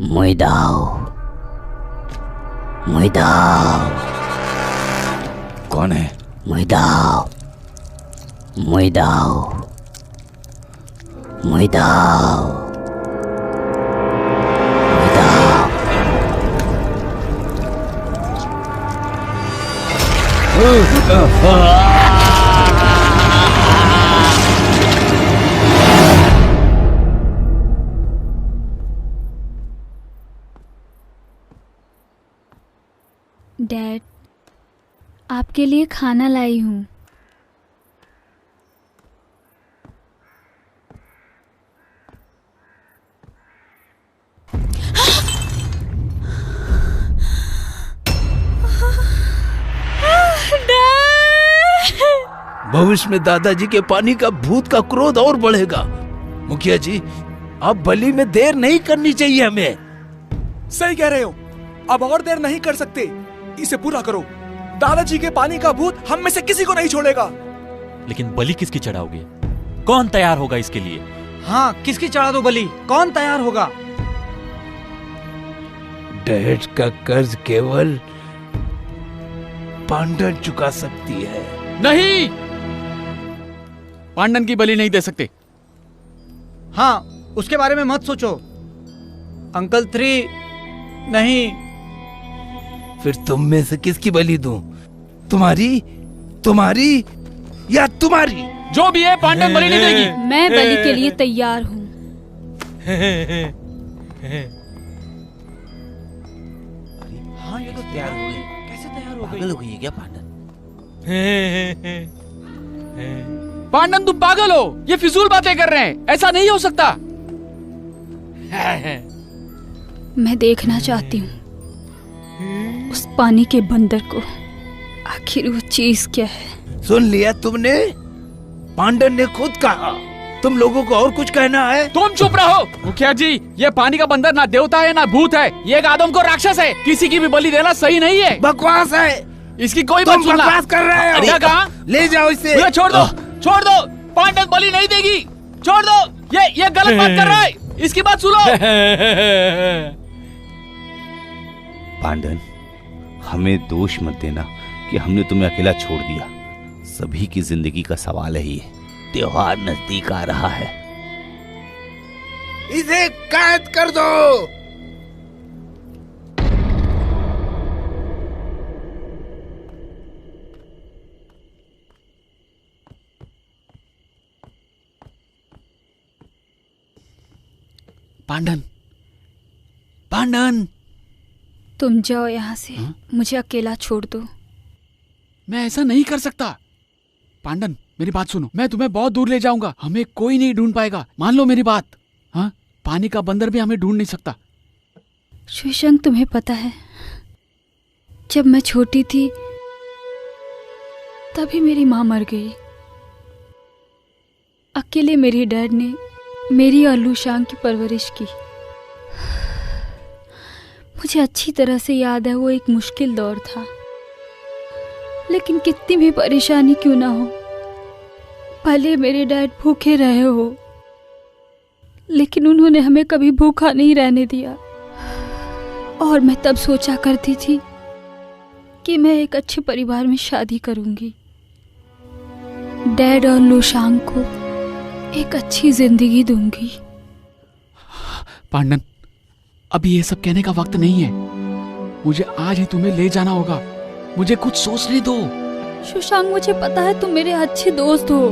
मुइदाओ, मुइदाओ। कौन है? मुइदाओ, मुइदाओ, मुइदाओ, मुइदाओ। डैड, आपके लिए खाना लाई हूँ। भविष्य में दादाजी के पानी का भूत का क्रोध और बढ़ेगा। मुखिया जी, अब बलि में देर नहीं करनी चाहिए हमें। सही कह रहे हो, अब और देर नहीं कर सकते, इसे पूरा करो। दादाजी के पानी का भूत हम में से किसी को नहीं छोड़ेगा। लेकिन बलि किसकी चढ़ाओगे? कौन तैयार होगा इसके लिए? हाँ, किसकी चढ़ा दो बलि? कौन तैयार होगा? डैड का कर्ज केवल पांडन चुका सकती है। नहीं, पांडन की बलि नहीं दे सकते। हाँ, उसके बारे में मत सोचो। अंकल 3 नहीं। फिर तुम में से किसकी बलि दूं? तुम्हारी, तुम्हारी या तुम्हारी? जो भी है, पांडन बलि नहीं देगी। मैं बलि के लिए तैयार हूँ। हाँ, ये तो तैयार हो गई। कैसे तैयार हो गई? पागल हो गई है क्या पांडन? पांडन, तुम पागल हो, ये फिजूल बातें कर रहे हैं, ऐसा नहीं हो सकता। मैं देखना चाहती हूँ उस पानी के बंदर को, आखिर वो चीज क्या है। सुन लिया तुमने? पांडन ने खुद कहा। तुम लोगों को और कुछ कहना है? तुम चुप रहो। मुखिया जी, ये पानी का बंदर ना देवता है ना भूत है, ये एक आदम को राक्षस है। किसी की भी बलि देना सही नहीं है। बकवास है। इसकी कोई तुम बात सुनना। बकवास कर रहे हो। क्या कहा? ले जाओ इसे। मुझे छोड़ दो, छोड़ दो। पांडन बलि नहीं देगी, छोड़ दो। ये गलत बात कर रहा है, इसकी बात सुनो। पांडन, हमें दोष मत देना कि हमने तुम्हें अकेला छोड़ दिया। सभी की जिंदगी का सवाल है ये। त्योहार नजदीक आ रहा है। इसे कैद कर दो। पांडन, पांडन, तुम जाओ यहाँ से। मुझे अकेला छोड़ दो। मैं ऐसा नहीं कर सकता। पांडन, मेरी बात सुनो, मैं तुम्हें बहुत दूर ले जाऊंगा, हमें कोई नहीं ढूंढ पाएगा, मान लो मेरी बात। हाँ, पानी का बंदर भी हमें ढूंढ नहीं सकता। शुशांक, तुम्हें पता है, जब मैं छोटी थी तभी मेरी माँ मर गई। अकेले मेरे डैड ने मेरी और लूशांग की परवरिश की। मुझे अच्छी तरह से याद है, वो एक मुश्किल दौर था, लेकिन कितनी भी परेशानी क्यों ना हो, भले मेरे डैड भूखे रहे हो, लेकिन उन्होंने हमें कभी भूखा नहीं रहने दिया। और मैं तब सोचा करती थी कि मैं एक अच्छे परिवार में शादी करूंगी, डैड और लूशांग को एक अच्छी जिंदगी दूंगी। पांडन, अभी ये सब कहने का वक्त नहीं है। मुझे आज ही तुम्हें ले जाना होगा। मुझे कुछ सोचने दो। शुशांक, मुझे पता है तुम मेरे अच्छे दोस्त हो।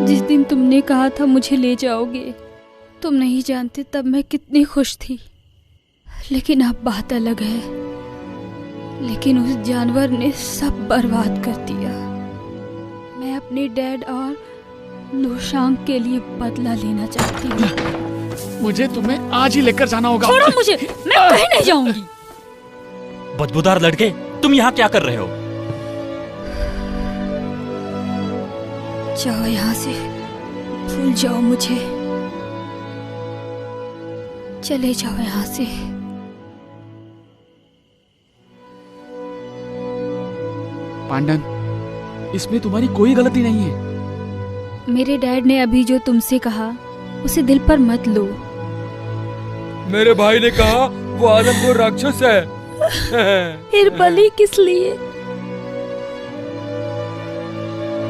जिस दिन तुमने कहा था मुझे ले जाओगे, तुम नहीं जानते तब मैं कितनी खुश थी। लेकिन अब बात अलग है। लेकिन उस जानवर ने सब बर्बाद कर दिया। मैं अपने डैड और लूशांग के लिए बदला लेना चाहती हूँ। मुझे तुम्हें आज ही लेकर जाना होगा। छोड़ो मुझे, मैं कहीं नहीं जाऊंगी। बदबूदार लड़के, तुम यहाँ क्या कर रहे हो? जाओ यहाँ से, भूल जाओ मुझे, चले जाओ यहाँ से। पांडन, इसमें तुम्हारी कोई गलती नहीं है। मेरे डैड ने अभी जो तुमसे कहा उसे दिल पर मत लो। मेरे भाई ने कहा वो आदमखोर राक्षस है। फिर बलि किस लिए?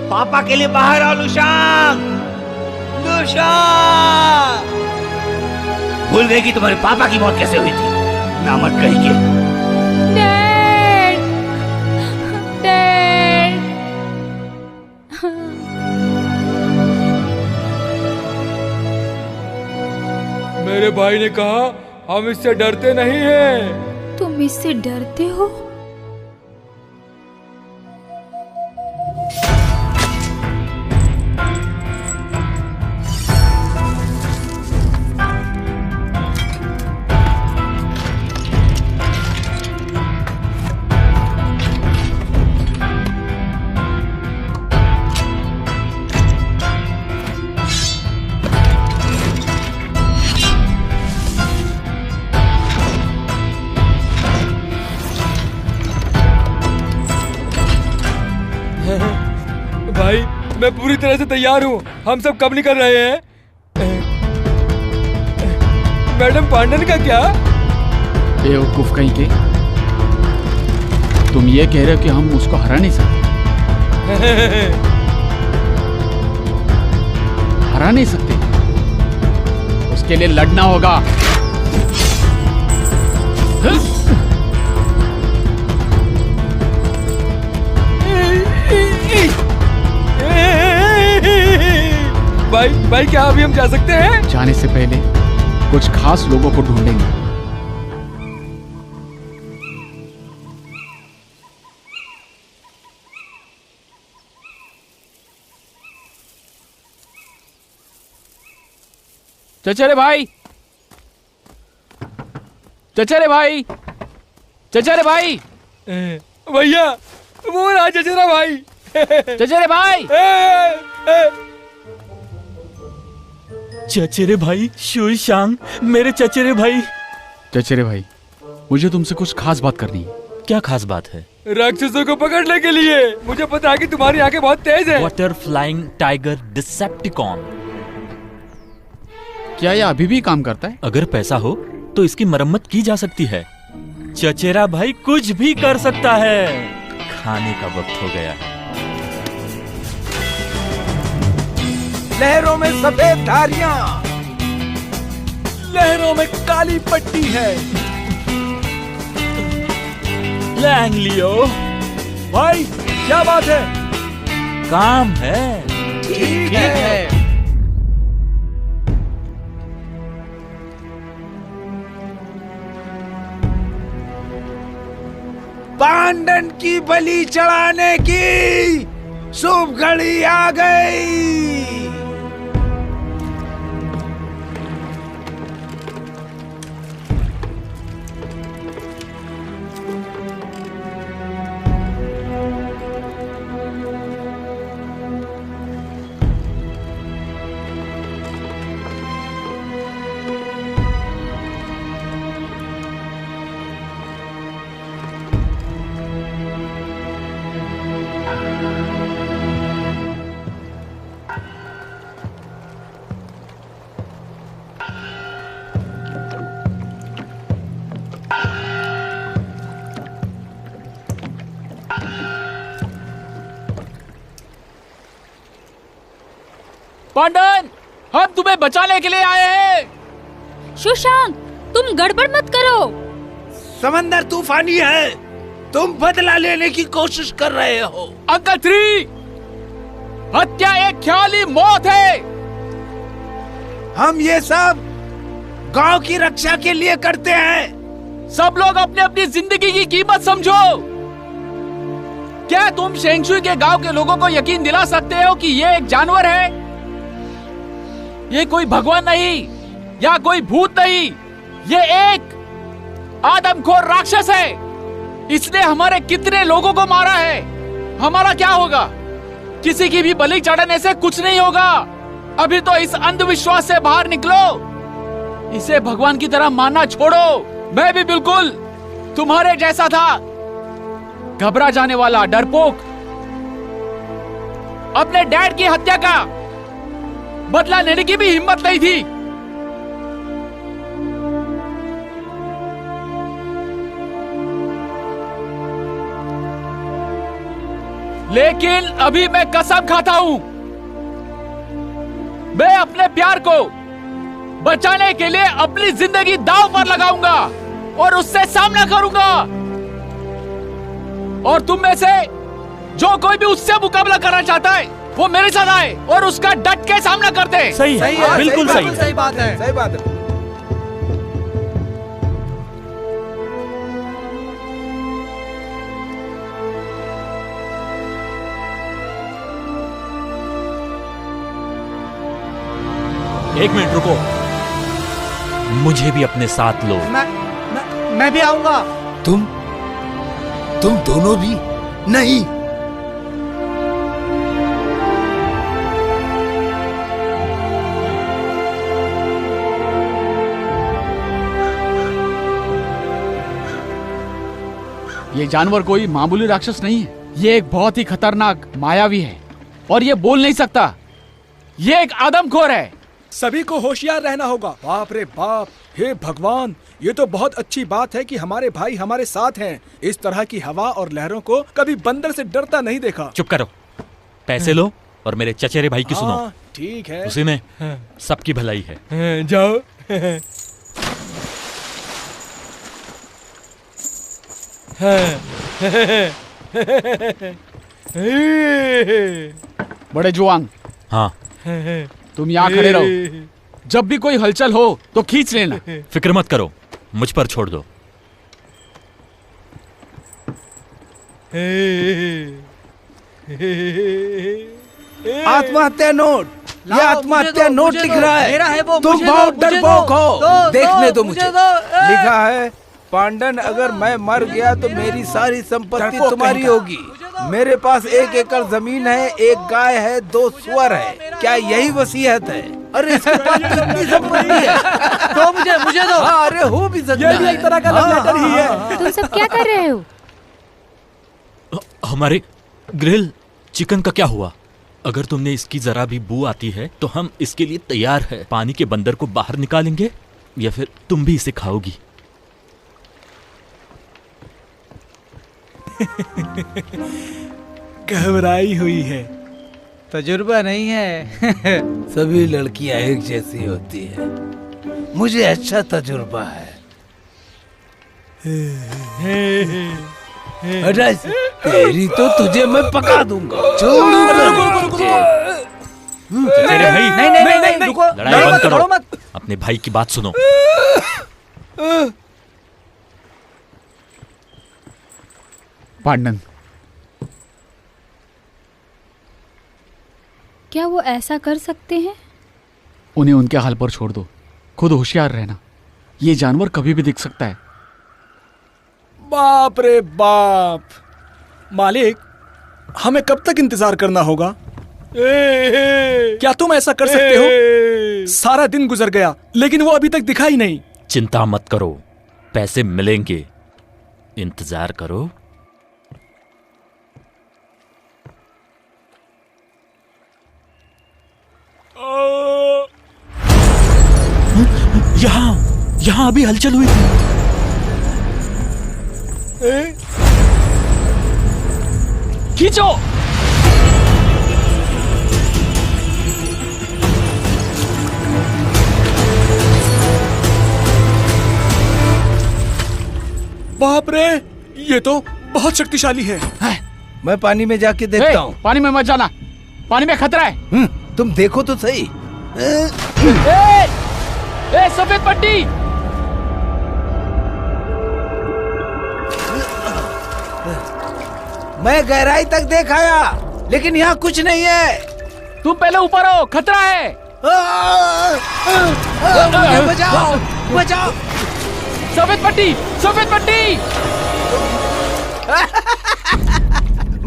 पापा के लिए बाहर आओ लुशांग। लुशांग भूल गई कि तुम्हारे पापा की मौत कैसे हुई थी? नामक कहीं के। Dad, dad. मेरे भाई ने कहा हम इससे डरते नहीं हैं। तुम इससे डरते हो? भाई मैं पूरी तरह से तैयार हूँ। हम सब कब निकल रहे हैं? मैडम पांडन का क्या? बेवकूफ कहीं के, तुम ये कह रहे हो कि हम उसको हरा नहीं सकते? हरा नहीं सकते, उसके लिए लड़ना होगा। भाई क्या अभी हम जा सकते हैं? जाने से पहले कुछ खास लोगों को ढूंढेंगे। चचेरे भाई, चचेरे भाई, चचेरे भाई, भैया वो रहा चचेरा भाई। चचेरे भाई। चचेरे भाई शुशांग, मेरे चचेरे भाई। चचेरे भाई, मुझे तुमसे कुछ खास बात करनी है। क्या खास बात है? राक्षसों को पकड़ने के लिए। मुझे पता है कि तुम्हारी आंखें बहुत तेज है। Water flying tiger Decepticon. क्या यह अभी भी काम करता है? अगर पैसा हो तो इसकी मरम्मत की जा सकती है। चचेरा भाई कुछ भी कर सकता है। खाने का वक्त हो गया है। लहरों में सफेद धारियां, लहरों में काली पट्टी है। लैंग लियो। भाई क्या बात है? काम है। ठीक है। पांडन की बलि चढ़ाने की शुभ घड़ी आ गई। पांडन, हम तुम्हें बचाने के लिए आए हैं। सुशांत, तुम गड़बड़ मत करो। समंदर तूफानी है, तुम बदला लेने की कोशिश कर रहे हो। अंकल 3, हत्या एक ख्याली मौत है। हम ये सब गांव की रक्षा के लिए करते हैं। सब लोग अपनी अपनी जिंदगी की कीमत समझो। क्या तुम शेंगशुई के गांव के लोगों को यकीन दिला सकते हो कि ये एक जानवर है? ये कोई भगवान नहीं या कोई भूत नहीं, ये एक आदमखोर राक्षस है। इसने हमारे कितने लोगों को मारा है। हमारा क्या होगा? किसी की भी बलि चढ़ाने से कुछ नहीं होगा। अभी तो इस अंधविश्वास से बाहर निकलो। इसे भगवान की तरह मानना छोड़ो। मैं भी बिल्कुल तुम्हारे जैसा था, घबरा जाने वाला, डरपोक। अपने डैड की हत्या का बदला लेने की भी हिम्मत नहीं थी। लेकिन अभी मैं कसम खाता हूं, मैं अपने प्यार को बचाने के लिए अपनी जिंदगी दांव पर लगाऊंगा और उससे सामना करूंगा। और तुम में से जो कोई भी उससे मुकाबला करना चाहता है वो मेरे साथ आए और उसका डट के सामना करते हैं। सही है, बिल्कुल सही है। सही बात है, सही बात है। एक मिनट रुको, मुझे भी अपने साथ लो। मैं भी आऊंगा। तुम दोनों भी नहीं। ये जानवर कोई मामूली राक्षस नहीं है, ये एक बहुत ही खतरनाक मायावी है और ये बोल नहीं सकता। ये एक आदमखोर है। सभी को होशियार रहना होगा। बाप रे बाप, हे भगवान, ये तो बहुत अच्छी बात है कि हमारे भाई हमारे साथ हैं। इस तरह की हवा और लहरों को कभी बंदर से डरता नहीं देखा। चुप करो, पैसे लो और मेरे चचेरे भाई की सुनो। हाँ, ठीक है। उसी में सबकी भलाई है। जाओ। बड़े जुआंग, हाँ, तुम यहाँ खड़े रहो। जब भी कोई हलचल हो तो खींच लेना। फिक्र मत करो, मुझ पर छोड़ दो। आत्महत्या नोट, ये आत्महत्या नोट लिख रहा है। मेरा है वो, तुम मुझे दो, बहुत मुझे डरपोक दो, हो। दो, देखने दो मुझे मुझे। दो, लिखा है, पांडन, अगर मैं मर गया तो मेरी सारी संपत्ति डरपोक तुम्हारी कहीं का। होगी। मेरे पास 1 एकड़ जमीन है, 1 गाय है, 2 सुअर है। क्या यही वसीयत है? अरे इसके पास तो इतनी संपत्ति है। दो मुझे दो। हाँ, अरे हो भी सकता ये भी एक तरह का लव लेटर ही है। तुम सब क्या कर रहे हो? हमारे ग्रिल चिकन का क्या हुआ? अगर तुमने इसकी जरा भी बू आती है तो हम इसके लिए तैयार है। पानी के बंदर को बाहर निकालेंगे या फिर तुम भी इसे खाओगी? घबराई हुई है। तजुर्बा नहीं है। सभी लड़कियां एक जैसी होती है। मुझे अच्छा तजुर्बा है। हटा इसे। तेरी तो तुझे मैं पका दूंगा। चचेरे भाई, नहीं, रुको। लड़ाई बंद करो। लड़ो मत। अपने भाई की बात सुनो। पांडन, क्या वो ऐसा कर सकते हैं? उन्हें उनके हाल पर छोड़ दो। खुद होशियार रहना, ये जानवर कभी भी दिख सकता है। बाप रे बाप। मालिक, हमें कब तक इंतजार करना होगा? क्या तुम ऐसा कर सकते हो? सारा दिन गुजर गया लेकिन वो अभी तक दिखा ही नहीं। चिंता मत करो, पैसे मिलेंगे, इंतजार करो। यहाँ अभी हलचल हुई थी। खींचो। बाप रे, ये तो बहुत शक्तिशाली है। मैं पानी में जाके देखता हूँ। पानी में मत जाना, पानी में खतरा है। तुम देखो तो सही। ए, सफेद पट्टी। मैं गहराई तक देख आया लेकिन यहाँ कुछ नहीं है। तुम पहले ऊपर हो, खतरा है। मुझे बचाओ, बचाओ। सफेद पट्टी, सफेद पट्टी।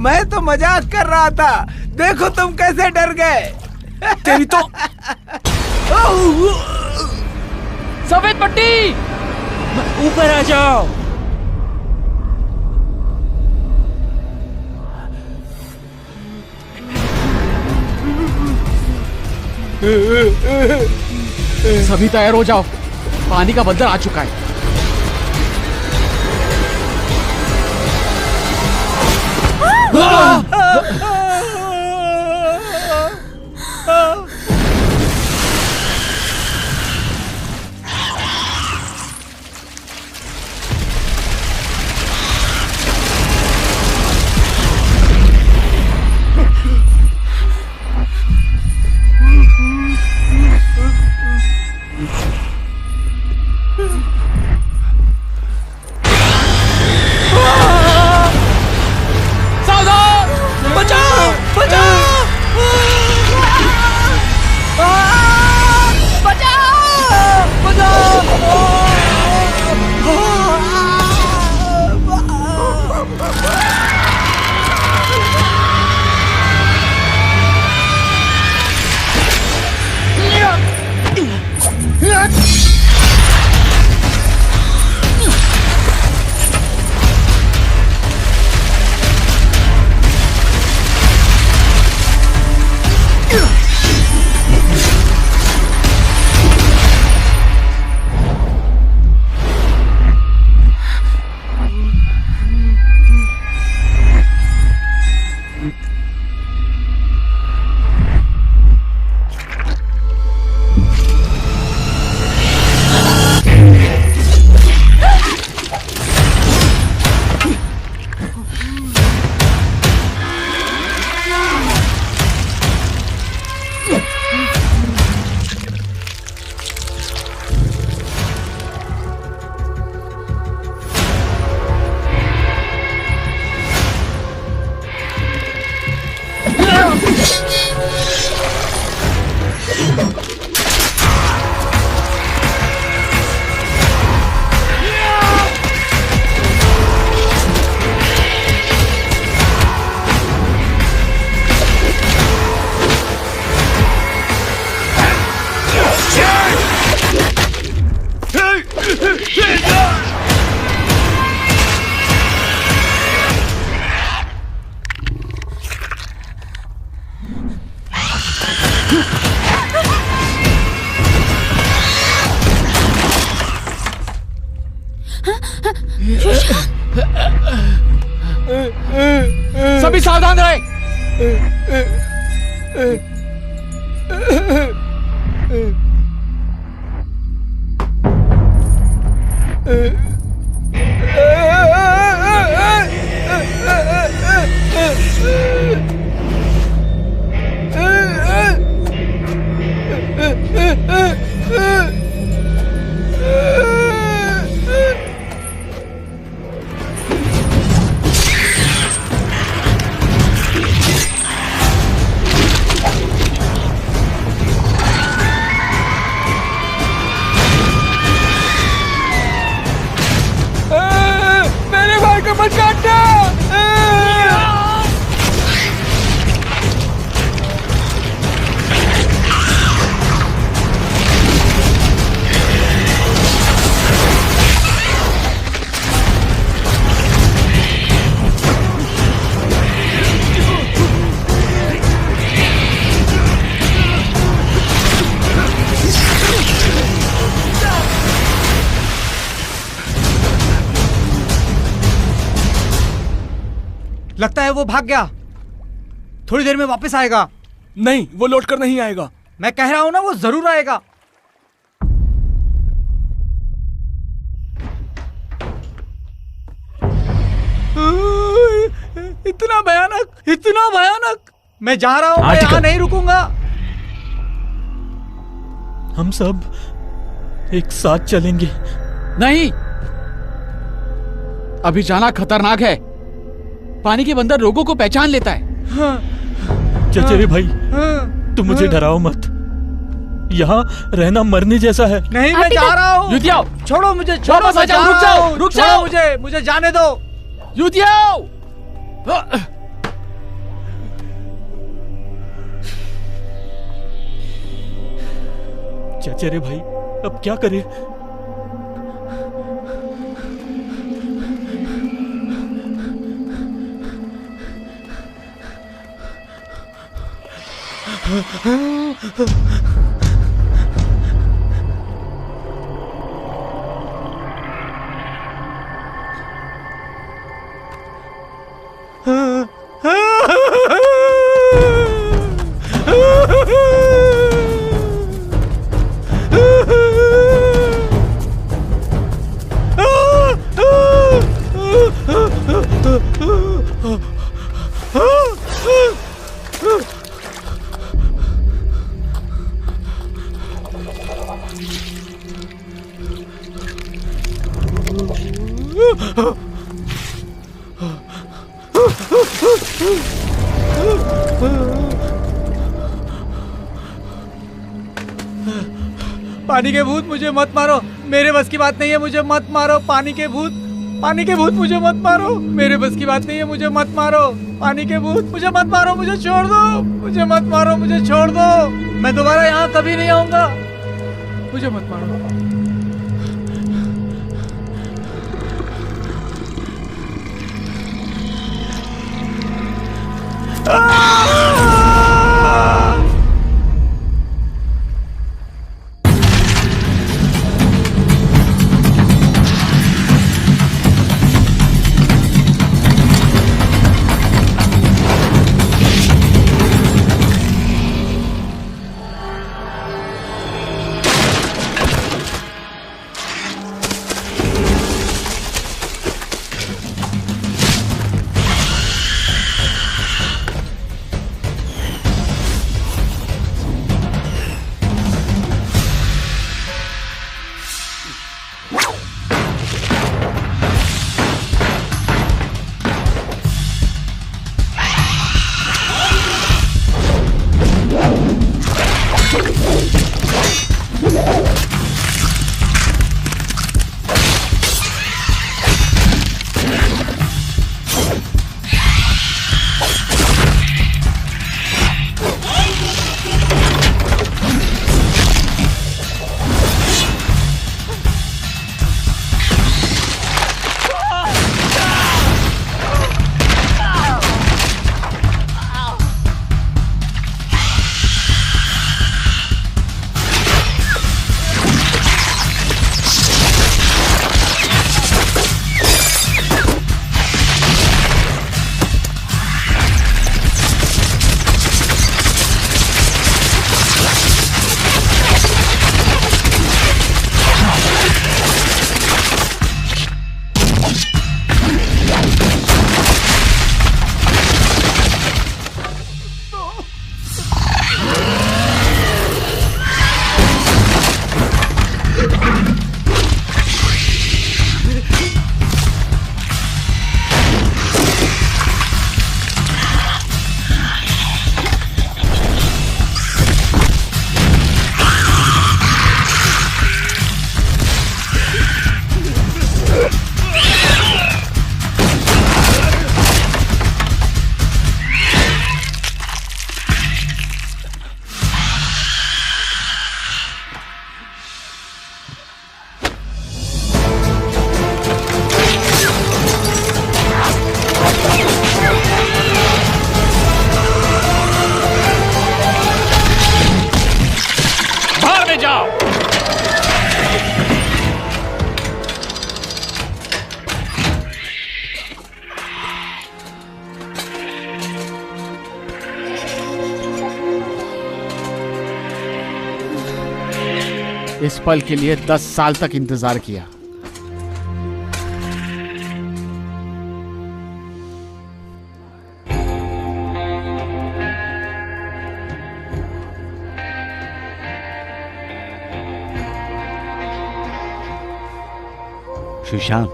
मैं तो मजाक कर रहा था, देखो तुम कैसे डर गए। तेरी तो सफेद पट्टी। ऊपर आ जाओ। सभी तैयार हो जाओ, पानी का बंदर आ चुका है। सभी सावधान रहे। लगता है वो भाग गया। थोड़ी देर में वापस आएगा। नहीं, वो लौट कर नहीं आएगा। मैं कह रहा हूं ना, वो जरूर आएगा। इतना भयानक, इतना भयानक। मैं जा रहा हूं, मैं यहां नहीं रुकूंगा। हम सब एक साथ चलेंगे। नहीं, अभी जाना खतरनाक है। पानी के बंदर लोगों को पहचान लेता है। चचेरे भाई, तुम मुझे डराओ मत। यहाँ रहना मरने जैसा है। नहीं, मैं जा रहा हूँ। युतियाओ, छोड़ो मुझे, छोड़ो, रुक जाओ, रुक जाओ। मुझे जाने दो। युतियाओ, चचेरे भाई, अब क्या करें? पानी के भूत मुझे मत मारो, मेरे बस की बात नहीं है, मुझे मत मारो। पानी के भूत मुझे मत मारो, मेरे बस की बात नहीं है, मुझे मत मारो। पानी के भूत मुझे मत मारो, मुझे छोड़ दो, मुझे मत मारो, मुझे छोड़ दो। मैं दोबारा यहाँ कभी नहीं आऊंगा, मुझे मत मारो। इस पल के लिए 10 साल तक इंतजार किया। सुशांत,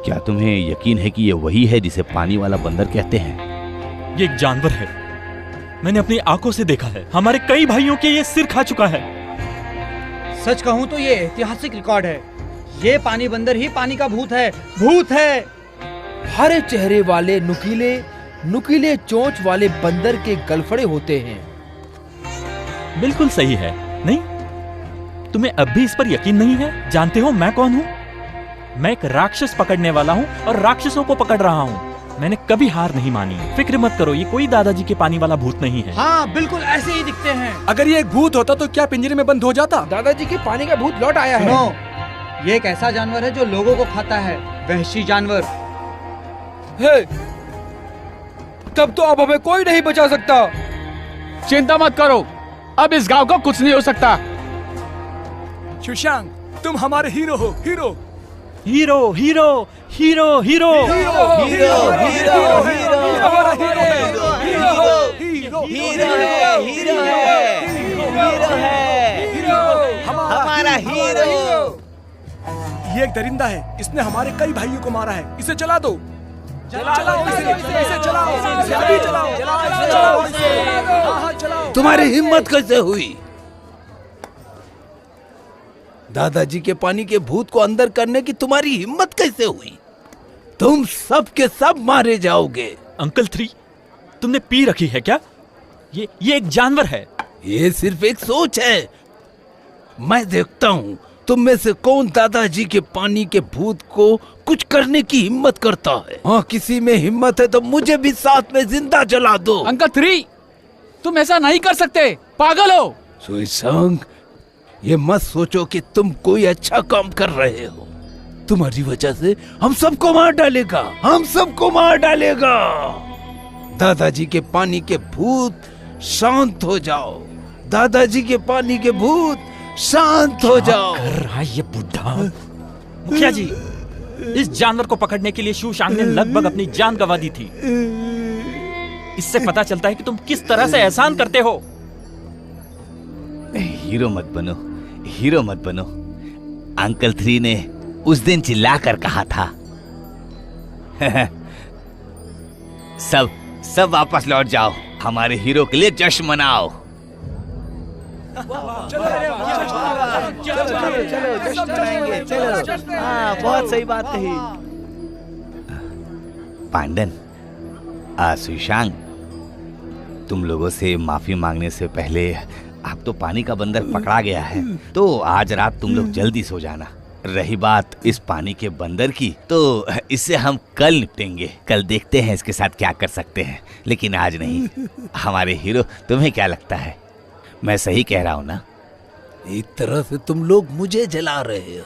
क्या तुम्हें यकीन है कि ये वही है जिसे पानी वाला बंदर कहते हैं? ये एक जानवर है, मैंने अपनी आंखों से देखा है। हमारे कई भाइयों के ये सिर खा चुका है। सच कहूं तो ये ऐतिहासिक रिकॉर्ड है। ये पानी बंदर ही पानी का भूत है, भूत है। हरे चेहरे वाले नुकीले चोंच वाले बंदर के गलफड़े होते हैं। बिल्कुल सही है। नहीं, तुम्हें अब भी इस पर यकीन नहीं है? जानते हो मैं कौन हूँ? मैं एक राक्षस पकड़ने वाला हूँ और राक्षसों को पकड़ रहा हूँ। मैंने कभी हार नहीं मानी। फिक्र मत करो, ये कोई दादाजी के पानी वाला भूत नहीं है। हाँ, बिल्कुल ऐसे ही दिखते हैं। अगर ये एक भूत होता तो क्या पिंजरे में बंद हो जाता? दादाजी के पानी का भूत लौट आया है। सुनो, ये एक ऐसा जानवर है जो लोगों को खाता है, वहशी जानवर। हे, तब तो अब हमें कोई नहीं बचा सकता। चिंता मत करो, अब इस गांव को कुछ नहीं हो सकता। सुशांत, तुम हमारे हीरो हो, hero. Hero hero hero hero hero hero hero hero हमारा हीरो हीरो हीरो है, हीरो है, हीरो है, हमारा ये एक दरिंदा है, इसने हमारे कई भाइयों को मारा है, इसे जला दो। चलाओ इसे चलाओ। तुम्हारी हिम्मत कैसे हुई दादाजी के पानी के भूत को अंदर करने की? तुम्हारी हिम्मत कैसे हुई? तुम सब के सब मारे जाओगे। अंकल 3, तुमने पी रखी है क्या? ये एक जानवर है। ये सिर्फ एक सोच है। मैं देखता हूँ तुम में से कौन दादाजी के पानी के भूत को कुछ करने की हिम्मत करता है। हाँ, किसी में हिम्मत है तो मुझे भी साथ में जिंदा जला दो। अंकल 3, तुम ऐसा नहीं कर सकते, पागल हो। सुइसांग, ये मत सोचो कि तुम कोई अच्छा काम कर रहे हो। तुम्हारी वजह से हम सबको मार डालेगा, हम सबको मार डालेगा। दादाजी के पानी के भूत शांत हो जाओ। दादाजी के पानी के भूत शांत हो जाओ। कर रहा है ये बुढ़ा? मुखिया जी, इस जानवर को पकड़ने के लिए शूशांग ने लगभग अपनी जान गंवा दी थी। इससे पता चलता है कि तुम किस तरह से एहसान करते हो। हीरो मत बनो, हीरो मत बनो। अंकल 3 ने उस दिन चिल्लाकर कहा था सब वापस लौट जाओ, हमारे हीरो के लिए जश्न मनाओ। बहुत सही बात कही। पांडन, सुशांग, तुम लोगों से माफी मांगने से पहले अब तो पानी का बंदर पकड़ा गया है, तो आज रात तुम लोग जल्दी सो जाना। रही बात इस पानी के बंदर की, तो इससे हम कल निपटेंगे। कल देखते हैं इसके साथ क्या कर सकते हैं, लेकिन आज नहीं। हमारे हीरो, तुम्हें क्या लगता है, मैं सही कह रहा हूँ ना? एक तरह से तुम लोग मुझे जला रहे हो।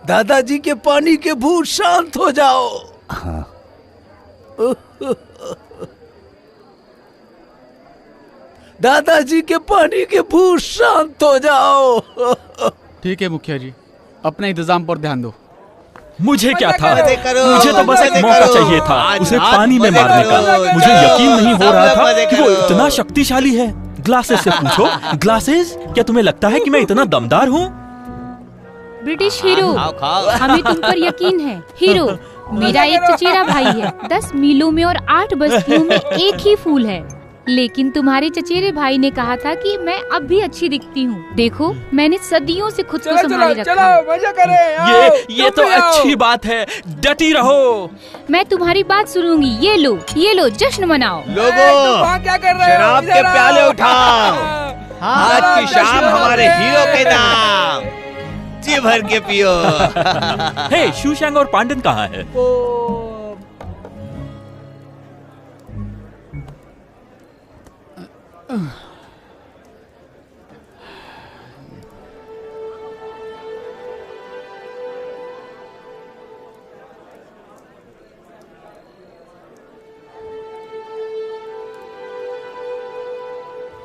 दादाजी के पानी के भूत शांत हो जाओ। हाँ। दादाजी के पानी के भूत शांत हो जाओ। ठीक है मुखिया जी, अपने इंतजाम पर ध्यान दो। मुझे क्या था, मुझे तो बस एक मौका चाहिए था उसे पानी में मारने का। मुझे यकीन नहीं हो रहा था कि वो इतना शक्तिशाली है। ग्लासेस से पूछो। ग्लासेस, क्या तुम्हें लगता है कि मैं इतना दमदार हूँ? ब्रिटिश हीरो, हमें तुम पर यकीन है। हीरो, मेरा एक चचेरा भाई है। 10 मीलों में और 8 बस्तियों में एक ही फूल है, लेकिन तुम्हारे चचेरे भाई ने कहा था कि मैं अब भी अच्छी दिखती हूँ। देखो, मैंने सदियों से खुद को संभाले रखा है। मजा करें। ये तो अच्छी बात है, डटी रहो। मैं तुम्हारी बात सुनूंगी। ये लो, जश्न मनाओ। लोगों, क्या कर रहे हो? शराब के प्याले उठाओ। आज की शाम हमारे हीरो के नाम। जी भर के पियो। हे, शूशांग और पांडन कहाँ है?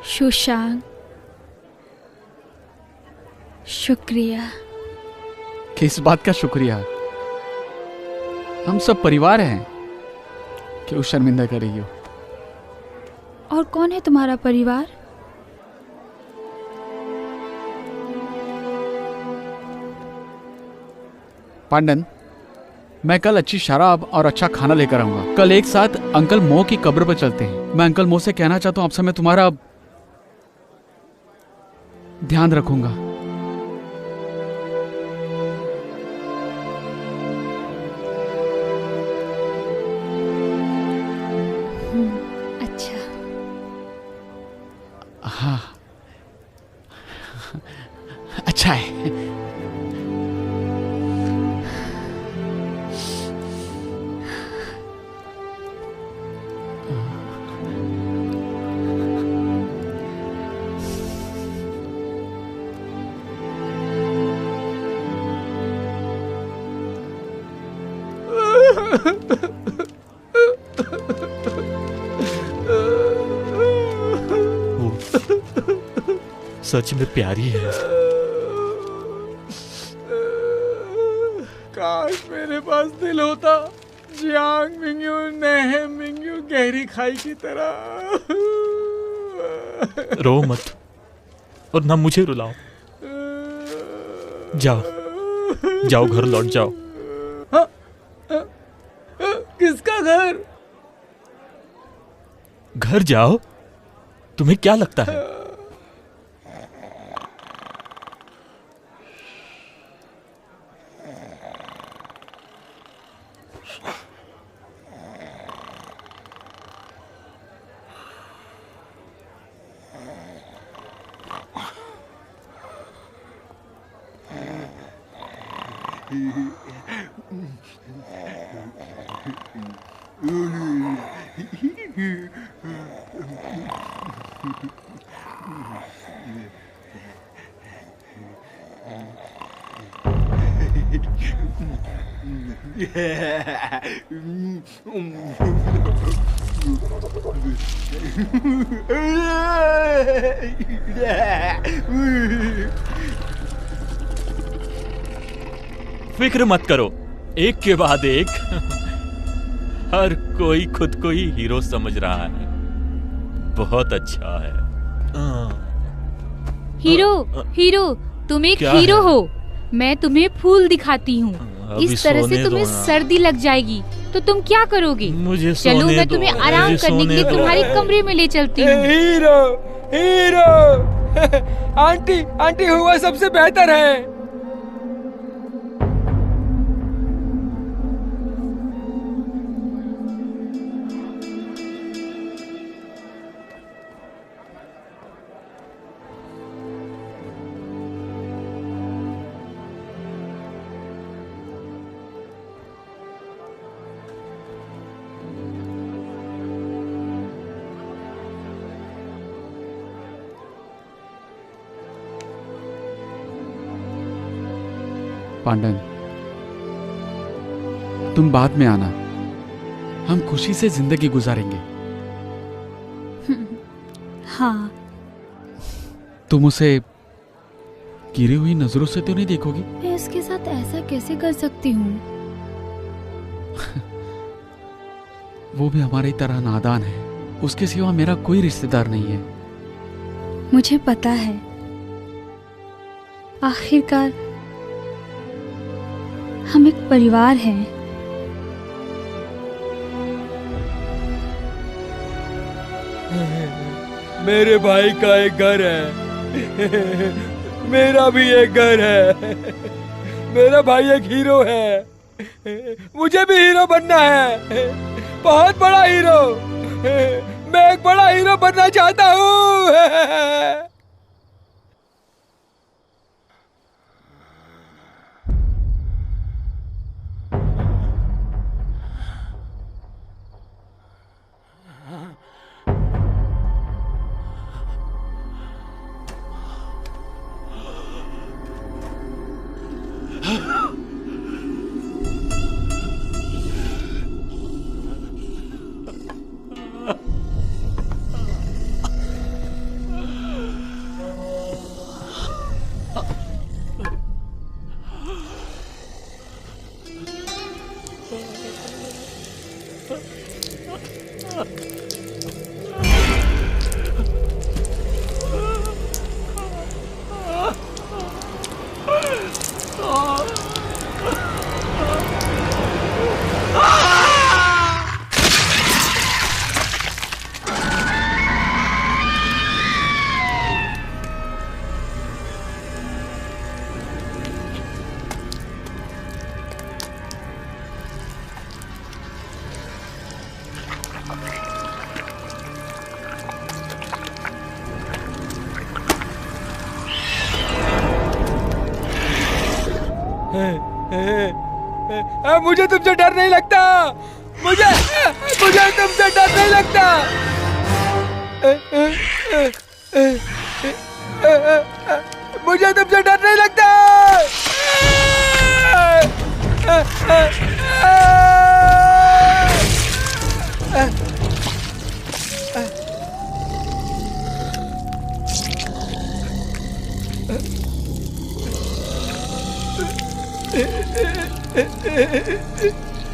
शूशांग, शुक्रिया। किस बात का शुक्रिया? हम सब परिवार हैं। क्यों शर्मिंदा कर रही हो? और कौन है तुम्हारा परिवार? पांडन, मैं कल अच्छी शराब और अच्छा खाना लेकर आऊंगा। कल एक साथ अंकल मो की कब्र पर चलते हैं। मैं अंकल मो से कहना चाहता हूँ, अब से मैं तुम्हारा ध्यान रखूंगा। अच्छा। हाँ, अच्छा है। सच में प्यारी है। काश मेरे पास दिल होता, जियांग मिंग्यू, नेहे मिंग्यू, गहरी खाई की तरह। रो मत और ना मुझे रुलाओ। जाओ, जाओ घर लौट जाओ। किसका घर? घर जाओ। तुम्हें क्या लगता है? फिक्र मत करो, एक के बाद एक हर कोई खुद को ही हीरो समझ रहा है। बहुत अच्छा है। हीरो, हीरो, तुम एक हीरो हो। मैं तुम्हें फूल दिखाती हूँ। इस तरह से तुम्हें सर्दी लग जाएगी तो तुम क्या करोगे? मुझे चलो मैं तुम्हें आराम करने के लिए तुम्हारे कमरे में ले चलती हूँ। हीरो, हीरो, आंटी, आंटी हुआ सबसे बेहतर है। पांडन, तुम बाद में आना, हम खुशी से जिंदगी गुजारेंगे। हाँ। तुम उसे गिरी हुई नजरों से तो नहीं देखोगी? मैं उसके साथ ऐसा कैसे कर सकती हूँ? वो भी हमारी तरह नादान है। उसके सिवा मेरा कोई रिश्तेदार नहीं है। मुझे पता है। आखिरकार हम एक परिवार हैं। मेरे भाई का एक घर है, मेरा भी एक घर है। मेरा भाई एक हीरो है, मुझे भी हीरो बनना है, बहुत बड़ा हीरो। मैं एक बड़ा हीरो बनना चाहता हूँ। मुझे तुमसे डर नहीं लगता। मुझे तुमसे डर नहीं लगता। मुझे तुमसे डर नहीं लगता।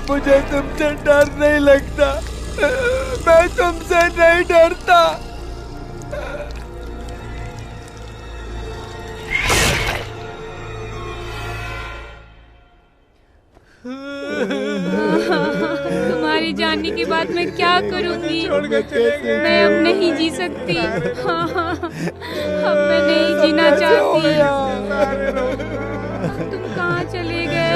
मुझे तुमसे डर नहीं लगता। मैं तुमसे नहीं डरता। तुम्हारी जाने के बाद मैं क्या करूंगी? मैं अब नहीं जी सकती। अब मैं नहीं जीना चाहती। तुम कहाँ चले गए?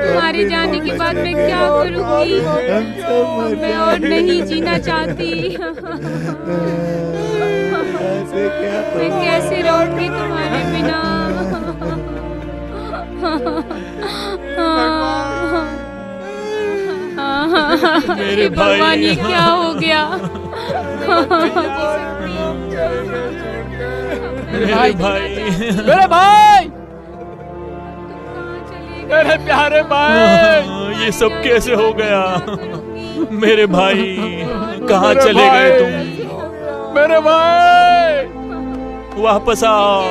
तुम्हारे जाने के बाद मैं क्या करूंगी? मैं और नहीं जीना चाहती। मैं कैसे रहूंगी तुम्हारे बिना? मेरे भगवान, ये क्या हो गया? मेरे भाई, मेरे भाई, मेरे प्यारे भाई, ये सब कैसे हो गया? मेरे भाई कहाँ चले गए तुम? मेरे भाई, वापस आओ।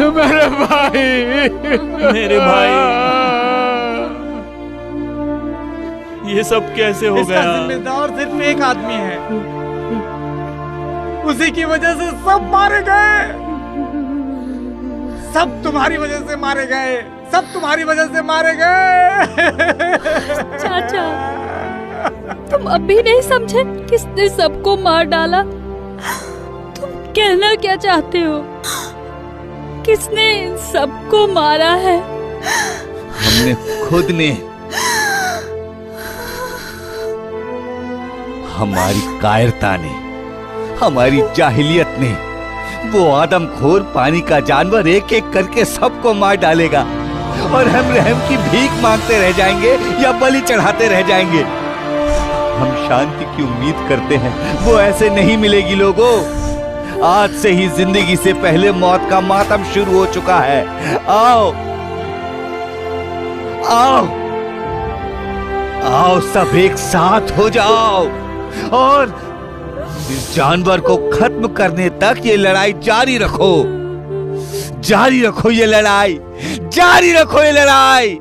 मेरे भाई, मेरे भाई, ये सब कैसे हो इसका गया? जिम्मेदार सिर्फ एक आदमी है। उसी की वजह से सब मारे गए। सब तुम्हारी वजह से मारे गए। सब तुम्हारी वजह से मारे गए। चाचा, तुम अभी नहीं समझे किसने सबको मार डाला? तुम कहना क्या चाहते हो? किसने इन सबको मारा है? हमने खुद ने। हमारी कायरता ने, हमारी जाहिलियत ने। वो आदमखोर पानी का जानवर एक एक करके सबको मार डालेगा और हम रहम की भीख मांगते रह जाएंगे या बलि चढ़ाते रह जाएंगे। हम शांति की उम्मीद करते हैं, वो ऐसे नहीं मिलेगी लोगों। आज से ही जिंदगी से पहले मौत का मातम शुरू हो चुका है। आओ आओ आओ, सब एक साथ हो जाओ और इस जानवर को खत्म करने तक ये लड़ाई जारी रखो। जारी रखो ये लड़ाई, जारी रखो ये लड़ाई।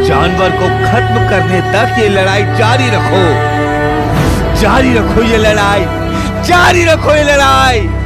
जानवर को खत्म करने तक ये लड़ाई जारी रखो, जारी रखो ये लड़ाई, जारी रखो ये लड़ाई।